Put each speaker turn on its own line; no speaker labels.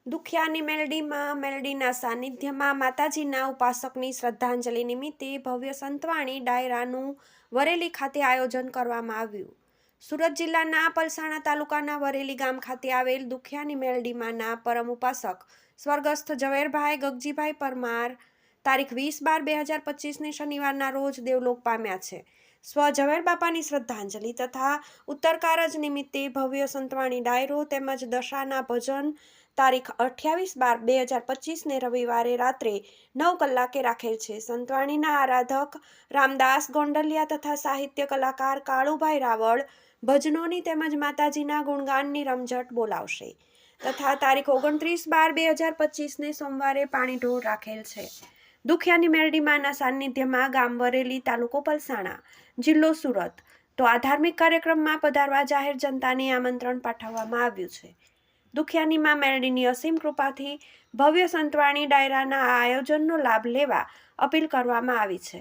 દુખિયાની મેલડીના સાનિધ્યમાં માતાજીના ઉપાસકની શ્રદ્ધાંજલિ નિમિત્તે ભવ્ય સંતવાણી ડાયરાનું વરેલી ખાતે આયોજન કરવામાં આવ્યું. સુરત જિલ્લાના પલસાણા તાલુકાના વરેલી ગામ ખાતે આવેલ દુખિયાની મેલડીમાંના પરમ ઉપાસક સ્વર્ગસ્થ ઝવેરભાઈ ગગજીભાઈ પરમાર તારીખ 20/12/2025ને શનિવારના રોજ દેવલોક પામ્યા છે. સ્વ ઝવેર બાપાની શ્રદ્ધાંજલિ તથા ઉત્તર કારજ નિમિત્તે ભવ્ય સંતવાણી ડાયરો તેમજ દશાના ભજન તારીખ 28/12/2025ને રવિવારે રાત્રે 9 કલાકે રાખેલ છે. સંતવાણીના આરાધક રામદાસ ગોંડલિયા તથા સાહિત્ય કલાકાર કાળુભાઈ રાવળ ભજનોની તેમજ માતાજીના ગુણગાનની રમઝટ બોલાવશે તથા તારીખ 29/12/2025ને સોમવારે પાણી ઢોર રાખેલ છે. દુખિયાની મેલડીમાંના સાનિધ્યમાં ગામ વરેલી, તાલુકો પલસાણા, જિલ્લો સુરત. તો આ ધાર્મિક કાર્યક્રમમાં પધારવા જાહેર જનતાને આમંત્રણ પાઠવવામાં આવ્યું છે. દુખિયાની મા મેલડીની અસીમ કૃપાથી ભવ્ય સંતવાણી ડાયરાના આ આયોજનનો લાભ લેવા અપીલ કરવામાં આવી છે.